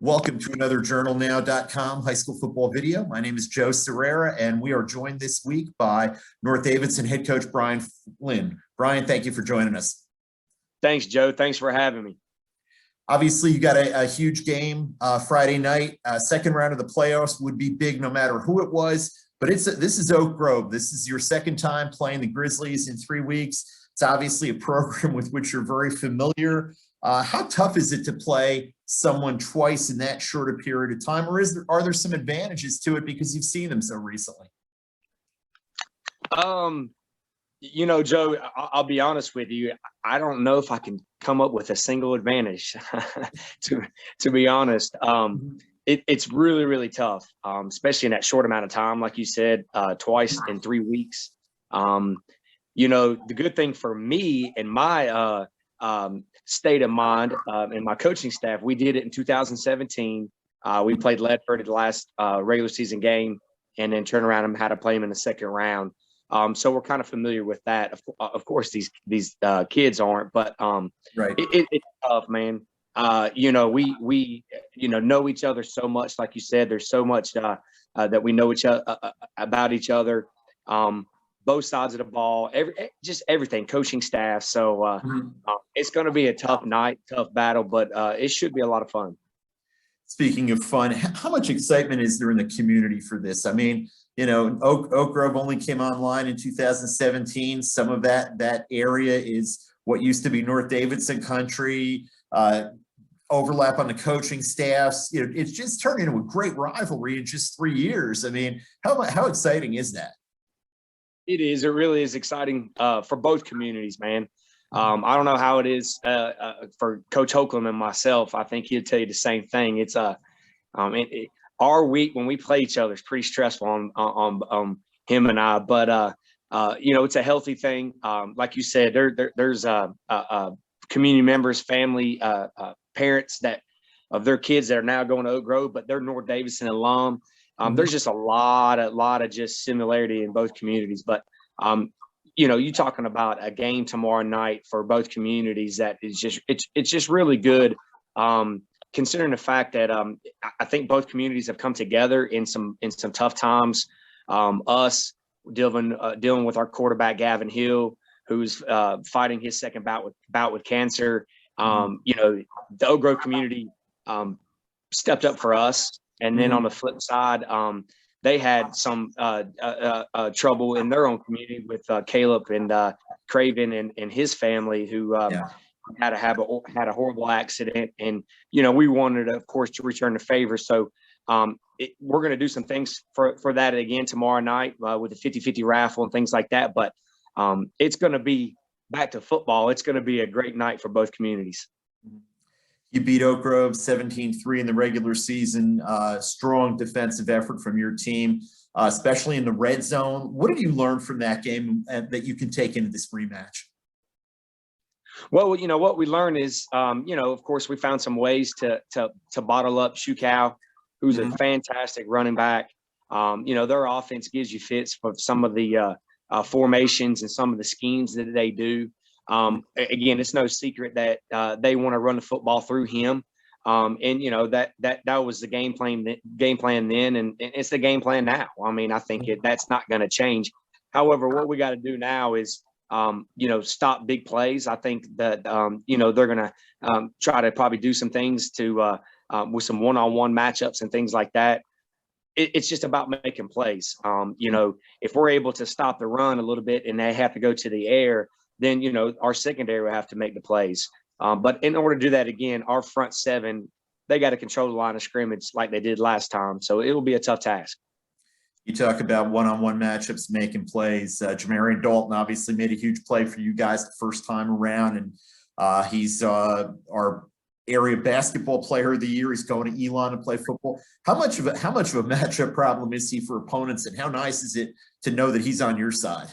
Welcome to another journalnow.com high school football video. My name is Joe Serrera, and we are joined this week by North Davidson head coach Brian Flynn. Brian, thank you for joining us. Thanks, Joe. Thanks for having me. Obviously, you got a huge game Friday night. Second round of the playoffs would be big no matter who it was, but this is Oak Grove. This is your second time playing the Grizzlies in 3 weeks. It's obviously a program with which you're very familiar. How tough is it to play someone twice in that short a period of time, or are there some advantages to it because you've seen them so recently? Joe, I'll be honest with you. I don't know if I can come up with a single advantage, to be honest. It's really, really tough, especially in that short amount of time, like you said, twice in 3 weeks. The good thing for me and my state of mind and my coaching staff, we did it in 2017. We played Ledford at the last regular season game and then turned around and had to play them in the second round. So we're kind of familiar with that. Of course, these kids aren't, but right. It's tough, man. We know each other so much. Like you said, there's so much that we know about each other. Both sides of the ball, everything, coaching staff. So it's going to be a tough night, tough battle, but it should be a lot of fun. Speaking of fun, how much excitement is there in the community for this? I mean, Oak Grove only came online in 2017. Some of that area is what used to be North Davidson country, overlap on the coaching staffs. It's just turned into a great rivalry in just 3 years. I mean, how exciting is that? It is. It really is exciting for both communities, man. I don't know how it is for Coach Holcomb and myself. I think he'll tell you the same thing. It's our week when we play each other is pretty stressful on him and I. But it's a healthy thing. Like you said, there's community members, family, parents of their kids that are now going to Oak Grove, but they're North Davidson alum. There's just a lot of just similarity in both communities. But, you talking about a game tomorrow night for both communities that is just it's just really good, considering the fact that I think both communities have come together in some tough times. Us dealing with our quarterback, Gavin Hill, who's fighting his second bout with cancer. The Oak Grove community stepped up for us. And then on the flip side, they had some trouble in their own community with Caleb and Craven and his family, who had a horrible accident. And we wanted, of course, to return the favor. So we're going to do some things for that again tomorrow night with the 50-50 raffle and things like that. But it's going to be back to football. It's going to be a great night for both communities. You beat Oak Grove 17-3 in the regular season. Strong defensive effort from your team, especially in the red zone. What did you learn from that game that you can take into this rematch? Well, what we learned is, of course, we found some ways to bottle up Shukow, who's a fantastic running back. Their offense gives you fits for some of the formations and some of the schemes that they do. Again, it's no secret that they want to run the football through him. That was the game plan then, and it's the game plan now. I mean, I think that's not going to change. However, what we got to do now is, stop big plays. I think that, they're going to try to probably do some things with some one-on-one matchups and things like that. It's just about making plays. If we're able to stop the run a little bit and they have to go to the air, then, our secondary will have to make the plays. But in order to do that, again, our front seven, they got to control the line of scrimmage like they did last time. So it will be a tough task. You talk about one-on-one matchups, making plays. Jamal Dalton obviously made a huge play for you guys the first time around, and he's our area basketball player of the year. He's going to Elon to play football. How much of a matchup problem is he for opponents, and how nice is it to know that he's on your side?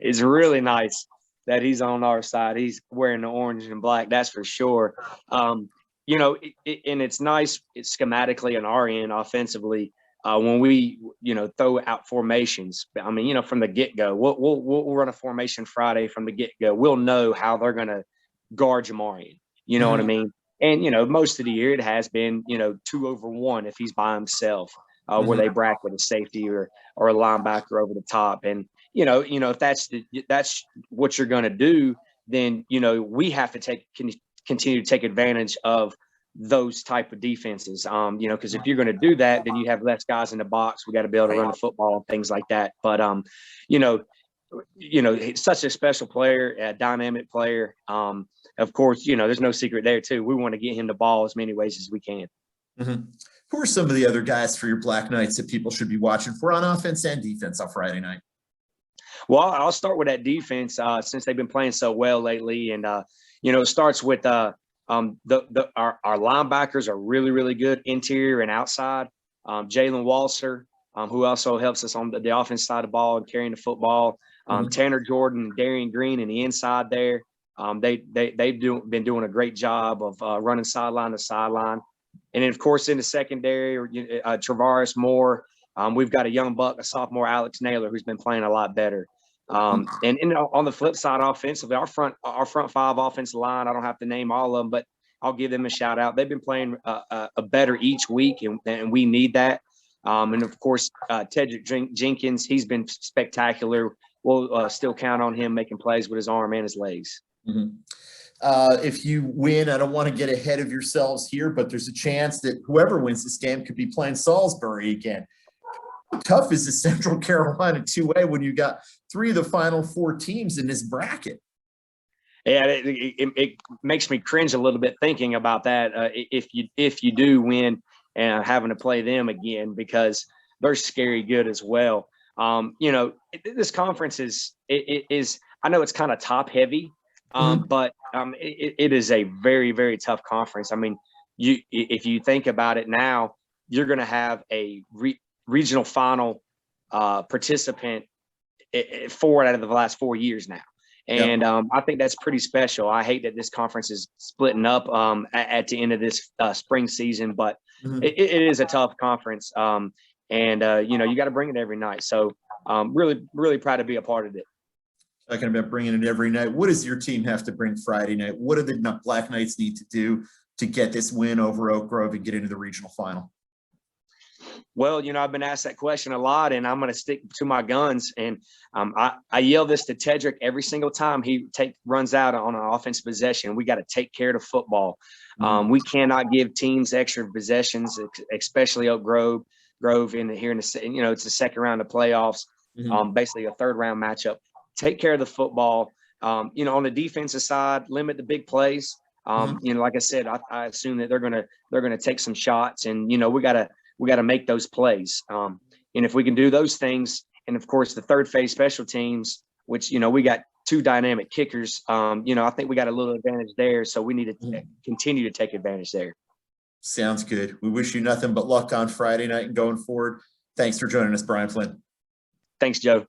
It's really nice that he's on our side. He's wearing the orange and black, that's for sure. And it's nice schematically on our end offensively when we throw out formations. I mean, from the get-go, we'll run a formation Friday from the get-go. We'll know how they're going to guard Jamarian. You know what I mean? And, most of the year it has been, 2-over-1 if he's by himself, where they bracket a safety or a linebacker over the top. And, if that's what you're going to do, then, we have to continue to take advantage of those type of defenses. Because if you're going to do that, then you have less guys in the box. We got to be able to run the football and things like that. But, he's such a special player, a dynamic player. Of course, there's no secret there too. We want to get him the ball as many ways as we can. Who are some of the other guys for your Black Knights that people should be watching for on offense and defense on Friday night? Well, I'll start with that defense since they've been playing so well lately. And, it starts with our linebackers are really, really good interior and outside. Jalen Walser, who also helps us on the offense side of the ball and carrying the football. Tanner Jordan, Darian Green in the inside there. They've been doing a great job of running sideline to sideline. And then, of course, in the secondary, Travaris Moore. We've got a young buck, a sophomore, Alex Naylor, who's been playing a lot better. And on the flip side, offensively, our front five offensive line, I don't have to name all of them, but I'll give them a shout out. They've been playing a better each week, and we need that. And of course, Tedrick Jenkins, he's been spectacular. We'll still count on him making plays with his arm and his legs. If you win, I don't want to get ahead of yourselves here, but there's a chance that whoever wins this game could be playing Salisbury again. How tough is the Central Carolina 2A when you got 3 of the final 4 teams in this bracket? Yeah, it makes me cringe a little bit thinking about that. If you do win and having to play them again, because they're scary good as well. This conference is I know it's kind of top heavy, but it is a very, very tough conference. I mean, if you think about it now, you're going to have a regional final participant 4 out of the last 4 years now. And I think that's pretty special. I hate that this conference is splitting up at the end of this spring season, but it is a tough conference. You got to bring it every night. So really, really proud to be a part of it. Talking about bringing it every night, what does your team have to bring Friday night? What do the Black Knights need to do to get this win over Oak Grove and get into the regional final? Well, I've been asked that question a lot, and I'm going to stick to my guns. And I yell this to Tedrick every single time he runs out on an offensive possession. We got to take care of the football. We cannot give teams extra possessions, especially Oak Grove here in the it's the second round of playoffs, basically a third round matchup. Take care of the football. On the defensive side, limit the big plays. Like I said, I assume that they're gonna take some shots, and we gotta make those plays. And if we can do those things, and of course the third phase special teams, which we got 2 dynamic kickers. I think we got a little advantage there, so we need to continue to take advantage there. Sounds good. We wish you nothing but luck on Friday night and going forward. Thanks for joining us, Brian Flynn. Thanks, Joe.